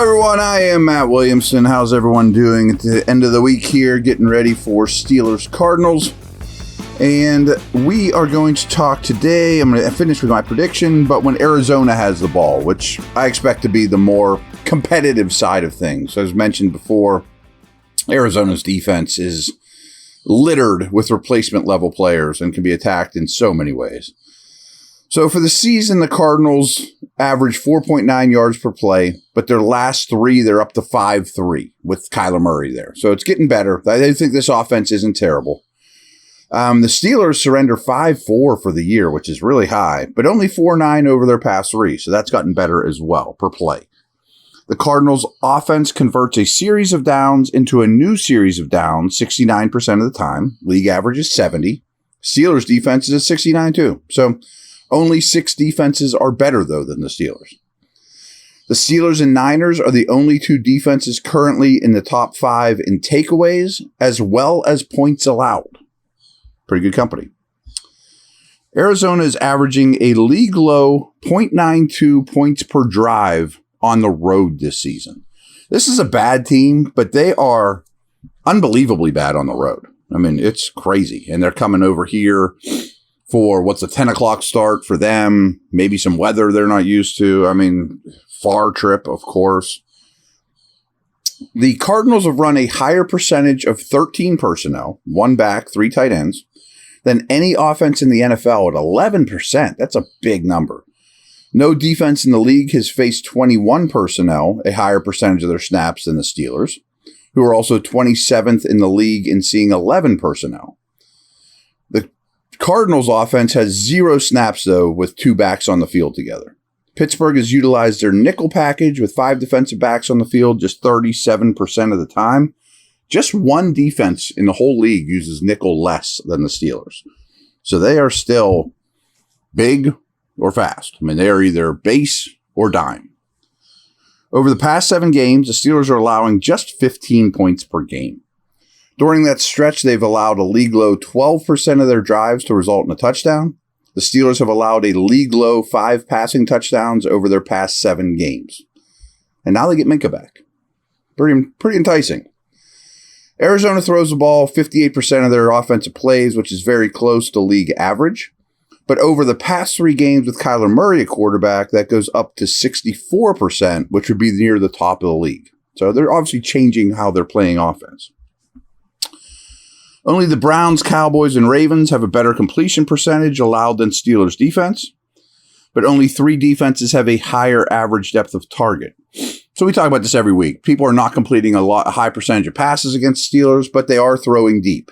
everyone, I am Matt Williamson. How's everyone doing at the end of the week here, getting ready for Steelers Cardinals? And we are going to talk today, I'm going to finish with my prediction, but when Arizona has the ball, which I expect to be the more competitive side of things. As mentioned before, Arizona's defense is littered with replacement level players and can be attacked in so many ways. So for the season, the Cardinals average 4.9 yards per play, but their last three, they're up to 5.3 with Kyler Murray there. So it's getting better. I think this offense isn't terrible. The Steelers surrender 5.4 for the year, which is really high, but only 4.9 over their past three. So that's gotten better as well per play. The Cardinals offense converts a series of downs into a new series of downs 69% of the time. League average is 70. Steelers defense is at 69 too. So only 6 defenses are better, though, than the Steelers. The Steelers and Niners are the only 2 defenses currently in the top 5 in takeaways, as well as points allowed. Pretty good company. Arizona is averaging a league low 0.92 points per drive on the road this season. This is a bad team, but they are unbelievably bad on the road. I mean, it's crazy. And they're coming over here for what's a 10 o'clock start for them, maybe some weather they're not used to. I mean, far trip, of course. The Cardinals have run a higher percentage of 13 personnel, 1 back, 3 tight ends, than any offense in the NFL at 11%. That's a big number. No defense in the league has faced 21 personnel, a higher percentage of their snaps than the Steelers, who are also 27th in the league in seeing 11 personnel. The Cardinals offense has 0 snaps, though, with 2 backs on the field together. Pittsburgh has utilized their nickel package with 5 defensive backs on the field just 37% of the time. Just 1 defense in the whole league uses nickel less than the Steelers. So they are still big or fast. I mean, they are either base or dime. Over the past 7 games, the Steelers are allowing just 15 points per game. During that stretch, they've allowed a league-low 12% of their drives to result in a touchdown. The Steelers have allowed a league-low 5 passing touchdowns over their past 7 games. And now they get Minka back. Pretty enticing. Arizona throws the ball 58% of their offensive plays, which is very close to league average. But over the past 3 games with Kyler Murray at quarterback, that goes up to 64%, which would be near the top of the league. So they're obviously changing how they're playing offense. Only the Browns, Cowboys, and Ravens have a better completion percentage allowed than Steelers defense, but only 3 defenses have a higher average depth of target. So we talk about this every week. People are not completing a high percentage of passes against Steelers, but they are throwing deep.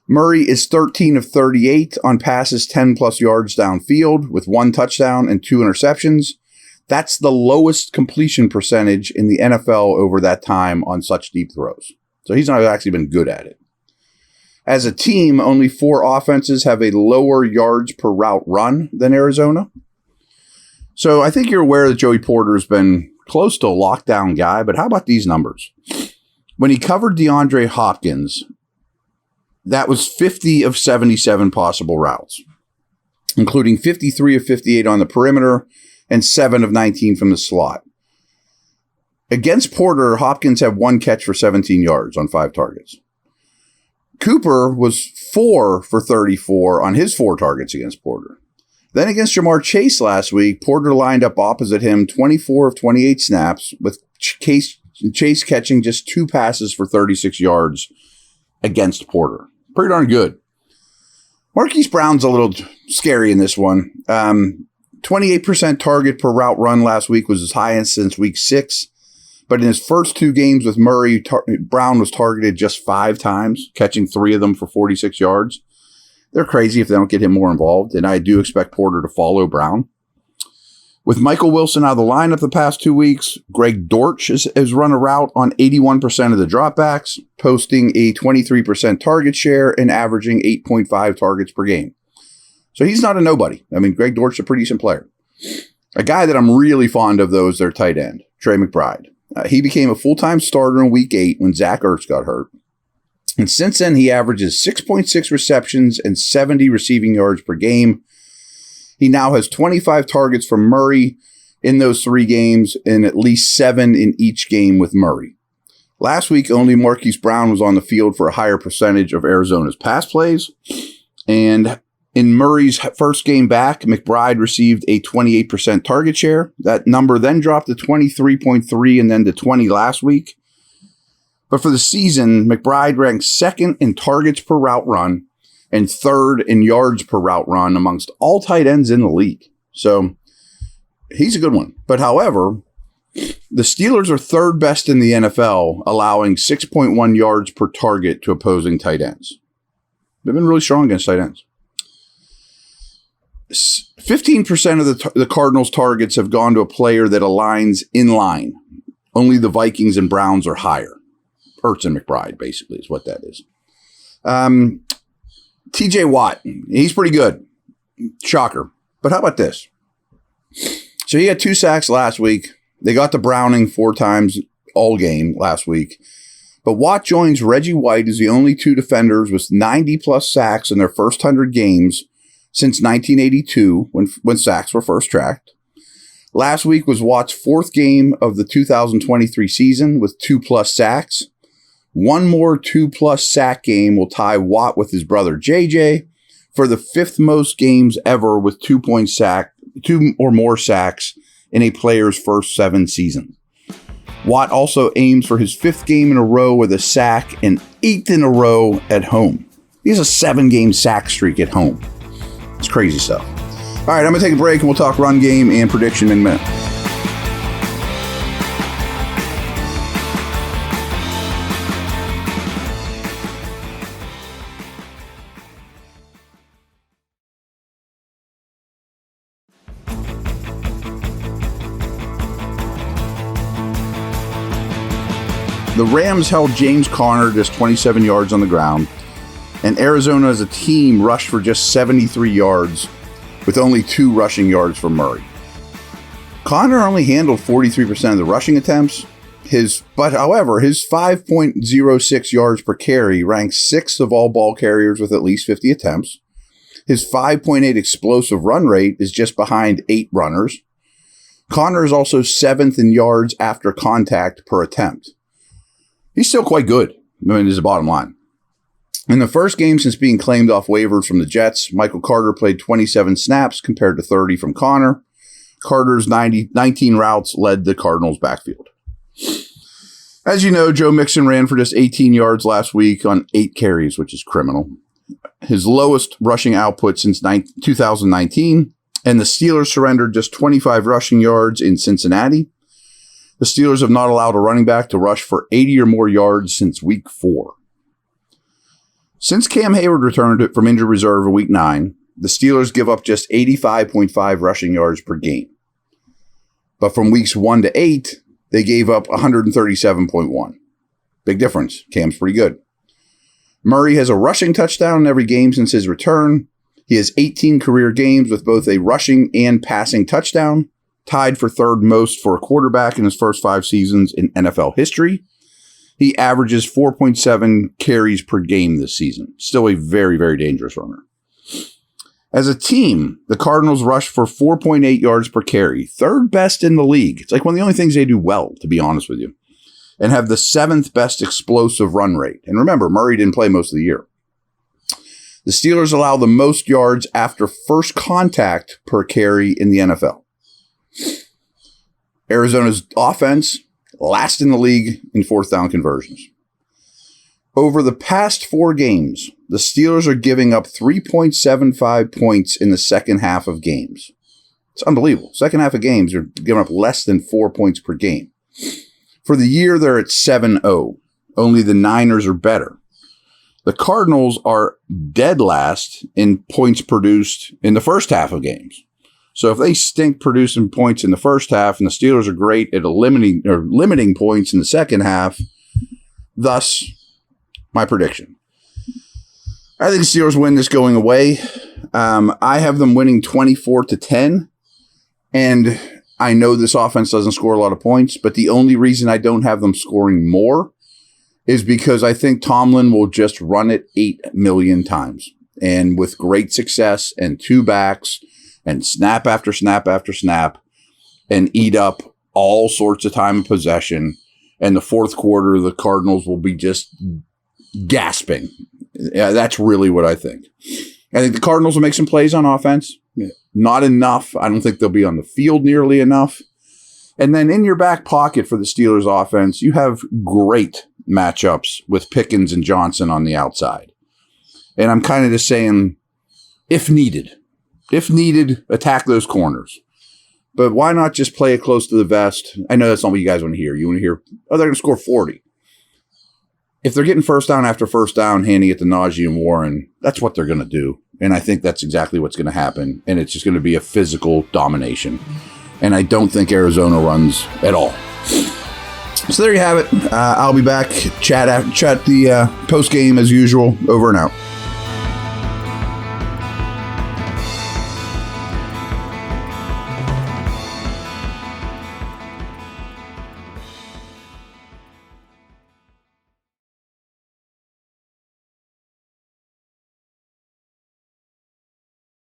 Murray is 13 of 38 on passes 10 plus yards downfield with 1 touchdown and 2 interceptions. That's the lowest completion percentage in the NFL over that time on such deep throws. So he's not actually been good at it. As a team, only 4 offenses have a lower yards per route run than Arizona. So I think you're aware that Joey Porter has been close to a lockdown guy, but how about these numbers? When he covered DeAndre Hopkins, that was 50 of 77 possible routes, including 53 of 58 on the perimeter and 7 of 19 from the slot. Against Porter, Hopkins had 1 catch for 17 yards on 5 targets. Cooper was 4 for 34 on his 4 targets against Porter. Then against Jamar Chase last week, Porter lined up opposite him 24 of 28 snaps, with Chase catching just 2 passes for 36 yards against Porter. Pretty darn good. Marquise Brown's a little scary in this one. 28% target per route run last week was his highest since week 6. But in his first 2 games with Murray, Brown was targeted just 5 times, catching 3 of them for 46 yards. They're crazy if they don't get him more involved, and I do expect Porter to follow Brown. With Michael Wilson out of the lineup the past 2 weeks, Greg Dortch has run a route on 81% of the dropbacks, posting a 23% target share and averaging 8.5 targets per game. So he's not a nobody. I mean, Greg Dortch's a pretty decent player. A guy that I'm really fond of, though, is their tight end, Trey McBride. He became a full-time starter in Week 8 when Zach Ertz got hurt. And since then, he averages 6.6 receptions and 70 receiving yards per game. He now has 25 targets from Murray in those 3 games and at least 7 in each game with Murray. Last week, only Marquise Brown was on the field for a higher percentage of Arizona's pass plays. And in Murray's first game back, McBride received a 28% target share. That number then dropped to 23.3 and then to 20 last week. But for the season, McBride ranked 2nd in targets per route run and 3rd in yards per route run amongst all tight ends in the league. So he's a good one. But however, the Steelers are 3rd best in the NFL, allowing 6.1 yards per target to opposing tight ends. They've been really strong against tight ends. 15% of the Cardinals' targets have gone to a player that aligns in line. Only the Vikings and Browns are higher. Ertz and McBride, basically, is what that is. TJ Watt, he's pretty good. Shocker. But how about this? So he had 2 sacks last week. They got to Browning 4 times all game last week. But Watt joins Reggie White as the only 2 defenders with 90-plus sacks in their first 100 games since 1982, when sacks were first tracked. Last week was Watt's 4th game of the 2023 season with 2+ sacks. One more 2+ sack game will tie Watt with his brother JJ for the 5th most games ever with 2 or more sacks in a player's first 7 seasons. Watt also aims for his 5th game in a row with a sack and 8th in a row at home. He has a 7-game sack streak at home. It's crazy stuff. All right, I'm going to take a break and we'll talk run game and prediction in a minute. The Rams held James Conner just 27 yards on the ground, and Arizona as a team rushed for just 73 yards with only 2 rushing yards from Murray. Conner only handled 43% of the rushing attempts, however, his 5.06 yards per carry ranks 6th of all ball carriers with at least 50 attempts. His 5.8 explosive run rate is just behind 8 runners. Conner is also 7th in yards after contact per attempt. He's still quite good, is the bottom line. In the first game since being claimed off waivers from the Jets, Michael Carter played 27 snaps compared to 30 from Conner. Carter's 19 routes led the Cardinals' backfield. As you know, Joe Mixon ran for just 18 yards last week on 8 carries, which is criminal. His lowest rushing output since 2019, and the Steelers surrendered just 25 rushing yards in Cincinnati. The Steelers have not allowed a running back to rush for 80 or more yards since week 4. Since Cam Hayward returned from injured reserve in week 9, the Steelers give up just 85.5 rushing yards per game. But from weeks 1 to 8, they gave up 137.1. Big difference. Cam's pretty good. Murray has a rushing touchdown in every game since his return. He has 18 career games with both a rushing and passing touchdown, tied for 3rd most for a quarterback in his first 5 seasons in NFL history. He averages 4.7 carries per game this season. Still a very, very dangerous runner. As a team, the Cardinals rush for 4.8 yards per carry, 3rd best in the league. It's like one of the only things they do well, to be honest with you, and have the 7th best explosive run rate. And remember, Murray didn't play most of the year. The Steelers allow the most yards after first contact per carry in the NFL. Arizona's offense, last in the league in 4th down conversions. Over the past 4 games, the Steelers are giving up 3.75 points in the second half of games. It's unbelievable. Second half of games, they're giving up less than 4 points per game. For the year, they're at 7-0. Only the Niners are better. The Cardinals are dead last in points produced in the first half of games. So if they stink producing points in the first half and the Steelers are great at limiting points in the second half, thus my prediction. I think the Steelers win this going away. I have them winning 24-10, and I know this offense doesn't score a lot of points, but the only reason I don't have them scoring more is because I think Tomlin will just run it 8 million times, and with great success and 2 backs and snap after snap after snap, and eat up all sorts of time of possession. And the fourth quarter, the Cardinals will be just gasping. Yeah, that's really what I think. I think the Cardinals will make some plays on offense. Not enough. I don't think they'll be on the field nearly enough. And then in your back pocket for the Steelers offense, you have great matchups with Pickens and Johnson on the outside. And I'm kind of just saying, if needed, attack those corners. But why not just play it close to the vest? I know that's not what you guys want to hear. You want to hear, oh, they're going to score 40. If they're getting first down after first down, handing it to Najee and Warren, that's what they're going to do. And I think that's exactly what's going to happen. And it's just going to be a physical domination. And I don't think Arizona runs at all. So there you have it. I'll be back. Chat the post game as usual. Over and out.